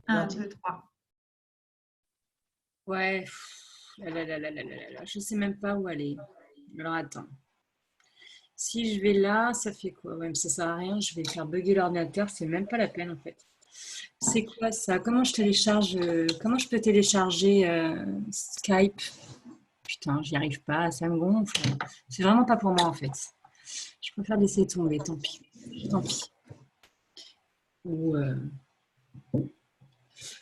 1, 2, 3. Ouais. Je sais même pas où aller. Alors attends. Si je vais là, ça fait quoi? Ouais, mais ça sert à rien. Je vais faire bugger l'ordinateur. C'est même pas la peine en fait. C'est quoi ça? Comment je télécharge? Comment je peux télécharger Skype? Putain, j'y arrive pas. Ça me gonfle. C'est vraiment pas pour moi en fait. Je préfère laisser tomber. Tant pis. Tant pis. Ou,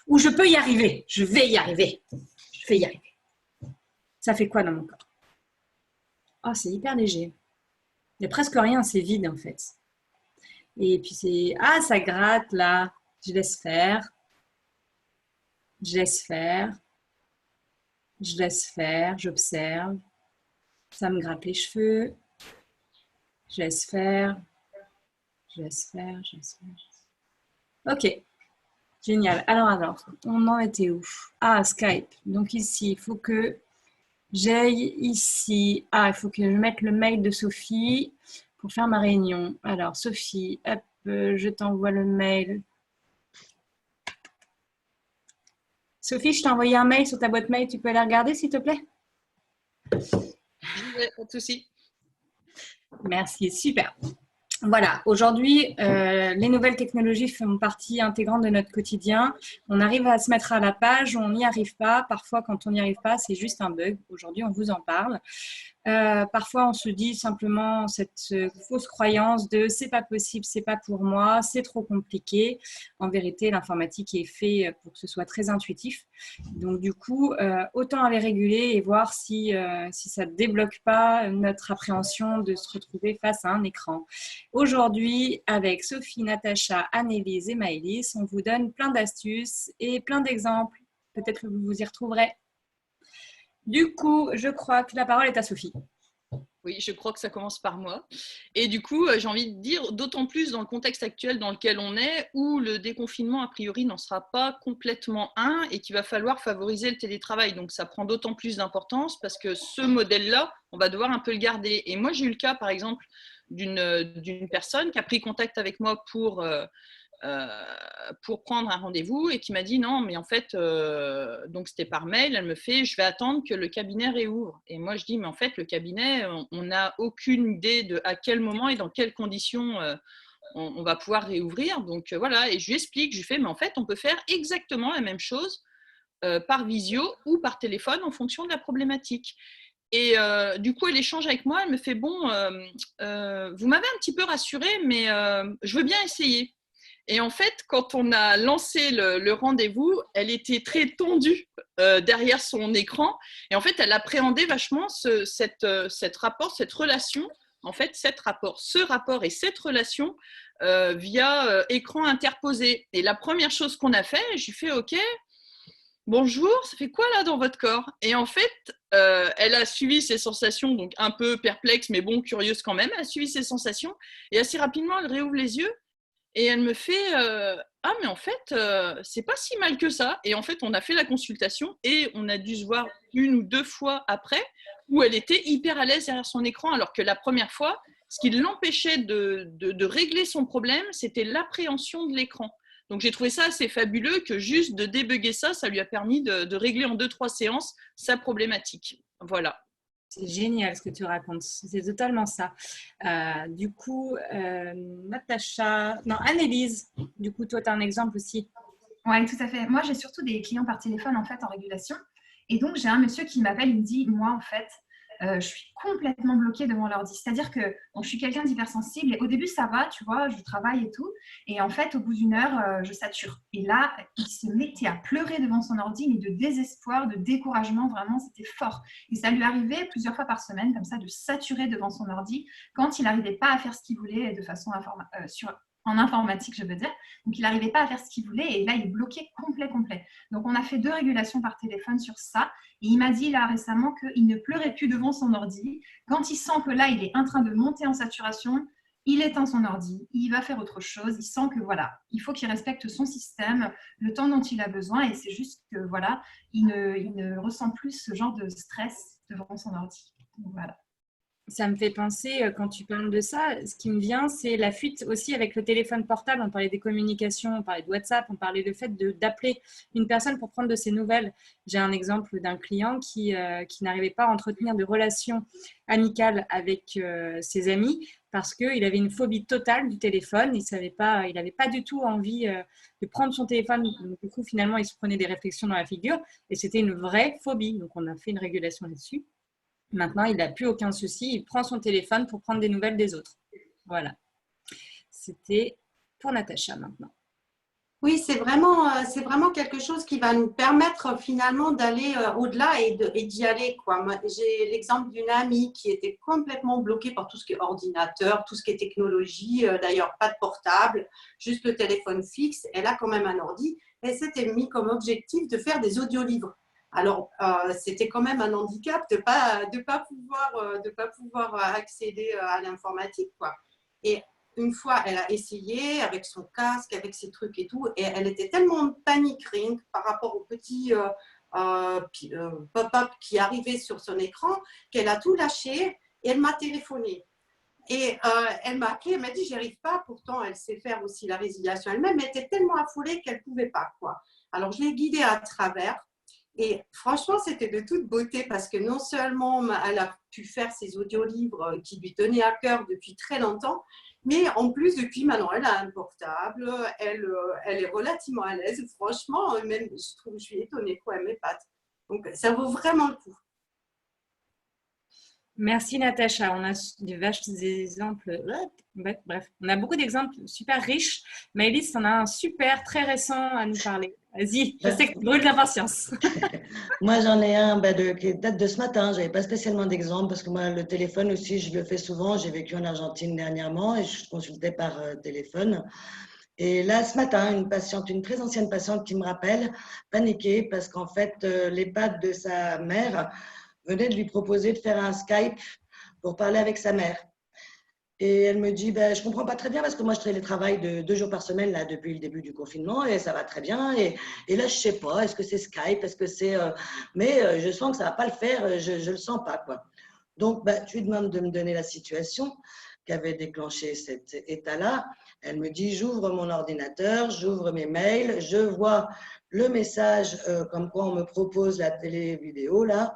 ou je peux y arriver. Je vais y arriver. Je vais y arriver. Ça fait quoi dans mon corps? Oh, c'est hyper léger. Il n'y a presque rien. C'est vide en fait. Et puis c'est... Ah, ça gratte là. Je laisse faire. Je laisse faire. Je laisse faire. J'observe. Ça me gratte les cheveux. Je laisse faire. Je laisse faire. Je laisse faire. Ok. Génial. Alors, on en était où? Ah, Skype. Donc ici, il faut que j'aille ici. Ah, il faut que je mette le mail de Sophie pour faire ma réunion. Alors, Sophie, hop, je t'envoie le mail. Sophie, je t'ai envoyé un mail sur ta boîte mail. Tu peux aller regarder, s'il te plaît? J'y vais, pas de souci. Merci, super. Voilà, aujourd'hui, les nouvelles technologies font partie intégrante de notre quotidien. On arrive à se mettre à la page, on n'y arrive pas. Parfois, quand on n'y arrive pas, c'est juste un bug. Aujourd'hui, on vous en parle. Parfois, on se dit simplement cette fausse croyance de c'est pas possible, c'est pas pour moi, c'est trop compliqué. En vérité, l'informatique est fait pour que ce soit très intuitif. Donc, du coup, autant aller réguler et voir si ça ne débloque pas notre appréhension de se retrouver face à un écran. Aujourd'hui, avec Sophie, Natacha, Annelise et Maëlys, on vous donne plein d'astuces et plein d'exemples. Peut-être que vous vous y retrouverez. Du coup, je crois que la parole est à Sophie. Oui, je crois que ça commence par moi. Et du coup, j'ai envie de dire, d'autant plus dans le contexte actuel dans lequel on est, où le déconfinement, a priori, n'en sera pas complètement un et qu'il va falloir favoriser le télétravail. Donc, ça prend d'autant plus d'importance parce que ce modèle-là, on va devoir un peu le garder. Et moi, j'ai eu le cas, par exemple, d'une personne qui a pris contact avec moi pour prendre un rendez-vous et qui m'a dit non, mais en fait, donc c'était par mail, elle me fait je vais attendre que le cabinet réouvre. Et moi, je dis mais en fait, le cabinet, on n'a aucune idée de à quel moment et dans quelles conditions on va pouvoir réouvrir. Donc voilà, et je lui explique, je lui fais mais en fait, on peut faire exactement la même chose par visio ou par téléphone en fonction de la problématique. Et du coup, elle échange avec moi, elle me fait bon, vous m'avez un petit peu rassurée, mais je veux bien essayer. Et en fait, quand on a lancé le rendez-vous, elle était très tendue derrière son écran. Et en fait, elle appréhendait vachement cette rapport, cette relation, en fait, ce rapport et cette relation via écran interposé. Et la première chose qu'on a fait, je lui fais OK, bonjour, ça fait quoi là dans votre corps? Et en fait, elle a suivi ses sensations, donc un peu perplexe, mais bon, curieuse quand même. Elle a suivi ses sensations et assez rapidement, elle réouvre les yeux. Et elle me fait ah mais en fait c'est pas si mal que ça. Et en fait on a fait la consultation et on a dû se voir une ou deux fois après où elle était hyper à l'aise derrière son écran alors que la première fois ce qui l'empêchait de régler son problème c'était l'appréhension de l'écran. Donc j'ai trouvé ça assez fabuleux que juste de débugger ça, ça lui a permis de régler en 2-3 séances sa problématique. Voilà. C'est génial ce que tu racontes, c'est totalement ça. Du coup, Natacha, non, Annelise, du coup, toi, tu as un exemple aussi. Oui, tout à fait. Moi, j'ai surtout des clients par téléphone en fait en régulation. Et donc, j'ai un monsieur qui m'appelle, il me dit, moi, en fait, je suis complètement bloquée devant l'ordi. C'est-à-dire que bon, je suis quelqu'un d'hypersensible et au début, ça va, tu vois, je travaille et tout. Et en fait, au bout d'une heure, je sature. Et là, il se mettait à pleurer devant son ordi, mais de désespoir, de découragement, vraiment, c'était fort. Et ça lui arrivait plusieurs fois par semaine, comme ça, de saturer devant son ordi quand il n'arrivait pas à faire ce qu'il voulait de façon en informatique, je veux dire. Donc, il n'arrivait pas à faire ce qu'il voulait et là, il bloquait complet. Donc, on a fait 2 régulations par téléphone sur ça. Et il m'a dit là récemment qu'il ne pleurait plus devant son ordi. Quand il sent que là, il est en train de monter en saturation, il éteint son ordi, il va faire autre chose. Il sent que voilà, il faut qu'il respecte son système, le temps dont il a besoin. Et c'est juste que voilà, il ne ressent plus ce genre de stress devant son ordi. Donc, voilà. Ça me fait penser, quand tu parles de ça, ce qui me vient, c'est la fuite aussi avec le téléphone portable. On parlait des communications, on parlait de WhatsApp, on parlait du fait d'appeler une personne pour prendre de ses nouvelles. J'ai un exemple d'un client qui n'arrivait pas à entretenir de relations amicales avec ses amis parce qu'il avait une phobie totale du téléphone. Il n'avait pas du tout envie de prendre son téléphone. Donc, du coup, finalement, il se prenait des réflexions dans la figure et c'était une vraie phobie. Donc, on a fait une régulation là-dessus. Maintenant, il n'a plus aucun souci. Il prend son téléphone pour prendre des nouvelles des autres. Voilà. C'était pour Natacha maintenant. Oui, c'est vraiment quelque chose qui va nous permettre finalement d'aller au-delà et d'y aller, quoi. J'ai l'exemple d'une amie qui était complètement bloquée par tout ce qui est ordinateur, tout ce qui est technologie, d'ailleurs pas de portable, juste le téléphone fixe. Elle a quand même un ordi. Elle s'était mis comme objectif de faire des audiolivres. Alors, c'était quand même un handicap de pas pouvoir accéder à l'informatique, quoi. Et une fois, elle a essayé avec son casque, avec ses trucs et tout, et elle était tellement en panique rien que par rapport au petit pop-up qui arrivait sur son écran qu'elle a tout lâché et elle m'a téléphoné. Et elle m'a appelé, elle m'a dit, j'y arrive pas, pourtant elle sait faire aussi la résiliation elle-même, mais elle était tellement affolée qu'elle ne pouvait pas, quoi. Alors, je l'ai guidée à travers. Et franchement, c'était de toute beauté parce que non seulement elle a pu faire ses audiolivres qui lui tenaient à cœur depuis très longtemps, mais en plus, depuis maintenant, elle a un portable, elle est relativement à l'aise. Franchement, même, je suis étonnée, quoi, elle m'épate. Donc, ça vaut vraiment le coup. Merci Natacha. On a des vaches exemples. Bref, on a beaucoup d'exemples super riches. Maëlys, on a un super, très récent à nous parler. Vas-y, je sais que tu brûles d'impatience. Moi, j'en ai un qui date de ce matin. Je n'avais pas spécialement d'exemple parce que moi, le téléphone aussi, je le fais souvent. J'ai vécu en Argentine dernièrement et je consultais par téléphone. Et là, ce matin, une très ancienne patiente qui me rappelle, paniquée parce qu'en fait, l'EHPAD de sa mère venait de lui proposer de faire un Skype pour parler avec sa mère. Et elle me dit, je ne comprends pas très bien parce que moi, je télétravaille 2 jours par semaine là, depuis le début du confinement et ça va très bien. Et là, je ne sais pas, est-ce que c'est Skype, est-ce que c'est… mais je sens que ça ne va pas le faire, je ne le sens pas, quoi. Donc, je lui demande de me donner la situation qui avait déclenché cet état-là. Elle me dit, j'ouvre mon ordinateur, j'ouvre mes mails, je vois le message comme quoi on me propose la télé-vidéo, là.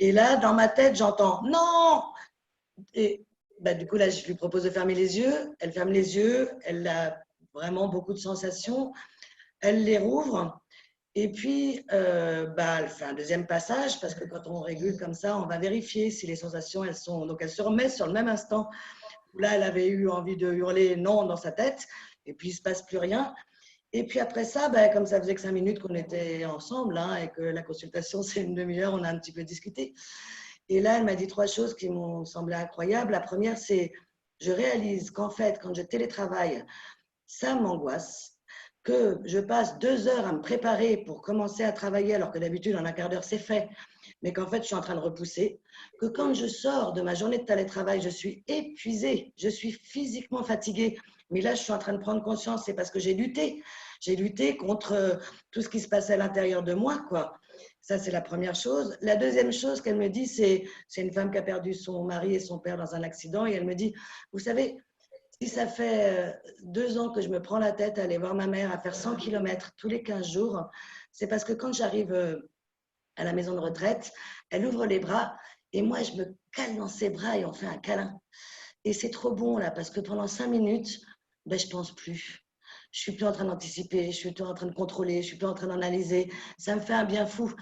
Et là, dans ma tête, j'entends « Non !» Et du coup, là, je lui propose de fermer les yeux. Elle ferme les yeux. Elle a vraiment beaucoup de sensations. Elle les rouvre. Et puis, elle fait un deuxième passage parce que quand on régule comme ça, on va vérifier si les sensations, elles sont… Donc, elle se remet sur le même instant où là, elle avait eu envie de hurler « non » dans sa tête. Et puis, il ne se passe plus rien. Et puis après ça, comme ça faisait que 5 minutes qu'on était ensemble et que la consultation, c'est une demi-heure, on a un petit peu discuté. Et là, elle m'a dit 3 choses qui m'ont semblé incroyables. La première, c'est je réalise qu'en fait, quand je télétravaille, ça m'angoisse, que je passe 2 heures à me préparer pour commencer à travailler, alors que d'habitude, en un quart d'heure, c'est fait, mais qu'en fait, je suis en train de repousser, que quand je sors de ma journée de télétravail, je suis épuisée, je suis physiquement fatiguée. Mais là, je suis en train de prendre conscience, c'est parce que j'ai lutté contre tout ce qui se passait à l'intérieur de moi, quoi. Ça, c'est la première chose. La deuxième chose qu'elle me dit, c'est une femme qui a perdu son mari et son père dans un accident, et elle me dit, vous savez, si ça fait 2 ans que je me prends la tête à aller voir ma mère, à faire 100 km tous les 15 jours, c'est parce que quand j'arrive à la maison de retraite, elle ouvre les bras, et moi, je me cale dans ses bras et on fait un câlin. Et c'est trop bon, là, parce que pendant 5 minutes, je ne pense plus. Je ne suis plus en train d'anticiper, je suis plus en train de contrôler, je ne suis plus en train d'analyser. Ça me fait un bien fou.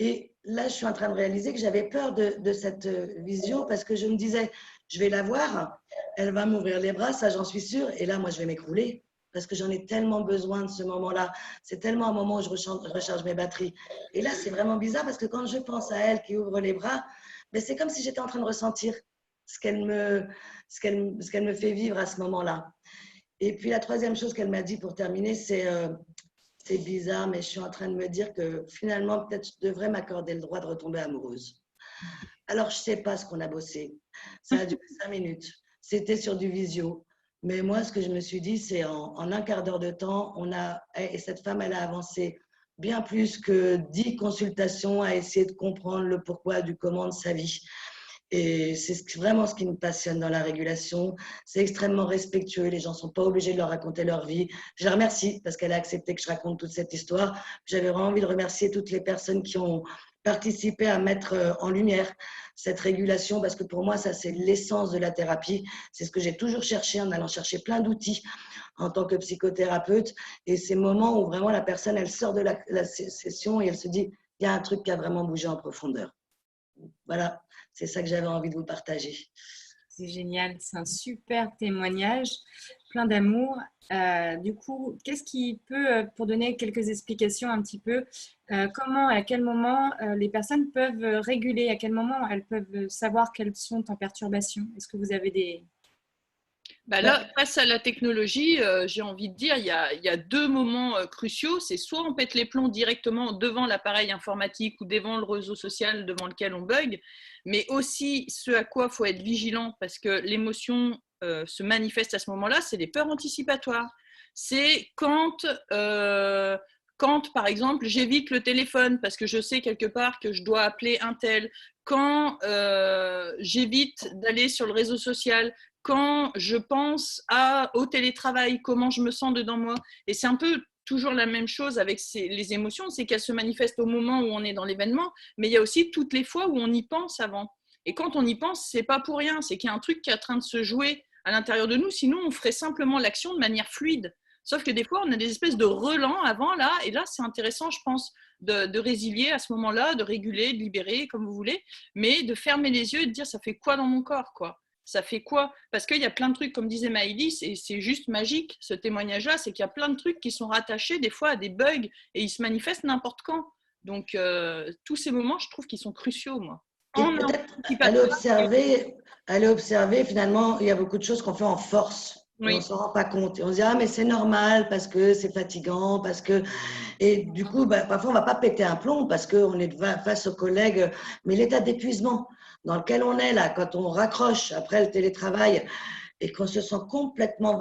Et là, je suis en train de réaliser que j'avais peur de cette visio parce que je me disais, je vais la voir, elle va m'ouvrir les bras, ça j'en suis sûre. Et là, moi, je vais m'écrouler parce que j'en ai tellement besoin de ce moment-là. C'est tellement un moment où je recharge mes batteries. Et là, c'est vraiment bizarre parce que quand je pense à elle qui ouvre les bras, c'est comme si j'étais en train de ressentir ce qu'elle me fait vivre à ce moment-là. Et puis la troisième chose qu'elle m'a dit pour terminer, c'est bizarre, mais je suis en train de me dire que finalement, peut-être je devrais m'accorder le droit de retomber amoureuse. Alors, je ne sais pas ce qu'on a bossé. Ça a duré 5 minutes. C'était sur du visio. Mais moi, ce que je me suis dit, c'est en un quart d'heure de temps, et cette femme, elle a avancé bien plus que 10 consultations à essayer de comprendre le pourquoi du comment de sa vie. Et c'est vraiment ce qui me passionne dans la régulation. C'est extrêmement respectueux. Les gens ne sont pas obligés de leur raconter leur vie. Je la remercie parce qu'elle a accepté que je raconte toute cette histoire. J'avais vraiment envie de remercier toutes les personnes qui ont participé à mettre en lumière cette régulation parce que pour moi, ça, c'est l'essence de la thérapie. C'est ce que j'ai toujours cherché en allant chercher plein d'outils en tant que psychothérapeute. Et ces moments où vraiment la personne, elle sort de la session et elle se dit, il y a un truc qui a vraiment bougé en profondeur. Voilà, c'est ça que j'avais envie de vous partager. C'est génial, c'est un super témoignage, plein d'amour. Du coup, qu'est-ce qui peut, pour donner quelques explications un petit peu, comment, à quel moment les personnes peuvent réguler, à quel moment elles peuvent savoir qu'elles sont en perturbation? Est-ce que vous avez des... Bah là, face à la technologie, j'ai envie de dire, il y a deux moments cruciaux. C'est soit on pète les plombs directement devant l'appareil informatique ou devant le réseau social devant lequel on bug, mais aussi ce à quoi il faut être vigilant parce que l'émotion se manifeste à ce moment-là, c'est les peurs anticipatoires. C'est quand, par exemple, j'évite le téléphone parce que je sais quelque part que je dois appeler un tel, quand j'évite d'aller sur le réseau social, quand je pense au télétravail, comment je me sens dedans moi. Et c'est un peu toujours la même chose avec les émotions, c'est qu'elles se manifestent au moment où on est dans l'événement, mais il y a aussi toutes les fois où on y pense avant. Et quand on y pense, c'est pas pour rien, c'est qu'il y a un truc qui est en train de se jouer à l'intérieur de nous, sinon on ferait simplement l'action de manière fluide. Sauf que des fois, on a des espèces de relents avant, là, et là, c'est intéressant, je pense, de résilier à ce moment-là, de réguler, de libérer, comme vous voulez, mais de fermer les yeux et de dire, ça fait quoi dans mon corps, quoi? Ça fait quoi? Parce qu'il y a plein de trucs, comme disait Maëlys, et c'est juste magique, ce témoignage-là, c'est qu'il y a plein de trucs qui sont rattachés des fois à des bugs, et ils se manifestent n'importe quand. Donc, tous ces moments, je trouve qu'ils sont cruciaux, moi. Et peut-être aller observer, finalement, il y a beaucoup de choses qu'on fait en force. Et on ne Oui. s'en rend pas compte. Et on se dit, ah, mais c'est normal parce que c'est fatigant, parce que. Et du coup, parfois, on ne va pas péter un plomb parce qu'on est face aux collègues. Mais l'état d'épuisement dans lequel on est là, quand on raccroche après le télétravail et qu'on se sent complètement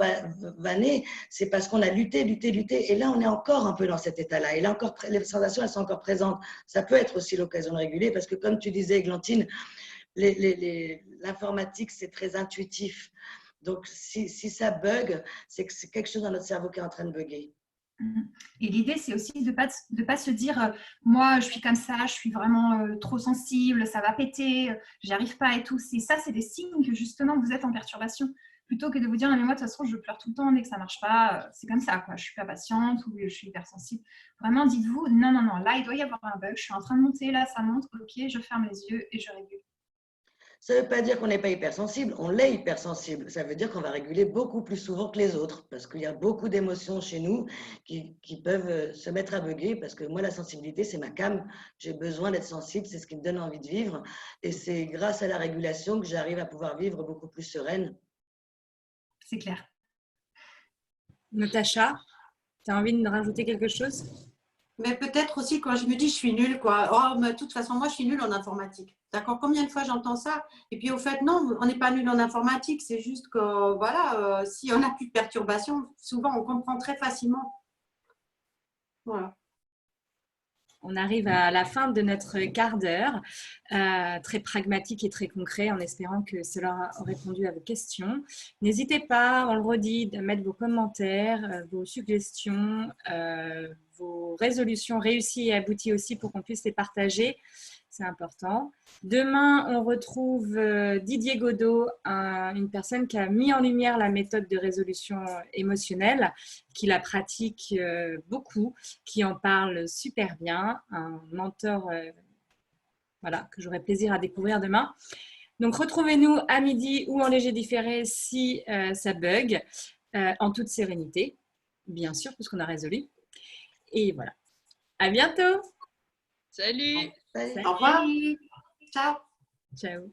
vanné, c'est parce qu'on a lutté. Et là, on est encore un peu dans cet état-là. Et là encore, les sensations, elles sont encore présentes. Ça peut être aussi l'occasion de réguler parce que, comme tu disais, Glantine, l'informatique, c'est très intuitif. Donc, si ça bug, c'est que c'est quelque chose dans notre cerveau qui est en train de bugger. Et l'idée, c'est aussi de pas se dire moi, je suis comme ça, je suis vraiment trop sensible, ça va péter, j'y arrive pas et tout. C'est des signes que justement vous êtes en perturbation. Plutôt que de vous dire non, mais moi, de toute façon, je pleure tout le temps dès que ça marche pas, c'est comme ça, quoi. Je suis pas patiente ou je suis hypersensible. Vraiment, dites-vous non, non, non, là, il doit y avoir un bug, je suis en train de monter, là, ça monte, ok, je ferme les yeux et je régule. Ça ne veut pas dire qu'on n'est pas hypersensible, on l'est hypersensible. Ça veut dire qu'on va réguler beaucoup plus souvent que les autres parce qu'il y a beaucoup d'émotions chez nous qui peuvent se mettre à bugger parce que moi, la sensibilité, c'est ma came. J'ai besoin d'être sensible, c'est ce qui me donne envie de vivre. Et c'est grâce à la régulation que j'arrive à pouvoir vivre beaucoup plus sereine. C'est clair. Natacha, tu as envie de rajouter quelque chose? Mais peut-être aussi quand je me dis je suis nulle, quoi. Oh, mais de toute façon, moi, je suis nulle en informatique. D'accord? Combien de fois j'entends ça? Et puis, au fait, non, on n'est pas nul en informatique. C'est juste que, voilà, si on n'a plus de perturbations, souvent, on comprend très facilement. Voilà. On arrive à la fin de notre quart d'heure, très pragmatique et très concret, en espérant que cela a répondu à vos questions. N'hésitez pas, on le redit, de mettre vos commentaires, vos suggestions, vos résolutions réussies et abouties aussi pour qu'on puisse les partager. C'est important. Demain, on retrouve Didier Godot, une personne qui a mis en lumière la méthode de résolution émotionnelle, qui la pratique beaucoup, qui en parle super bien, un mentor voilà, que j'aurai plaisir à découvrir demain. Donc, retrouvez-nous à midi ou en léger différé si ça bug, en toute sérénité, bien sûr, puisqu'on a résolu. Et voilà. À bientôt. Salut! Au revoir. Ciao. Ciao.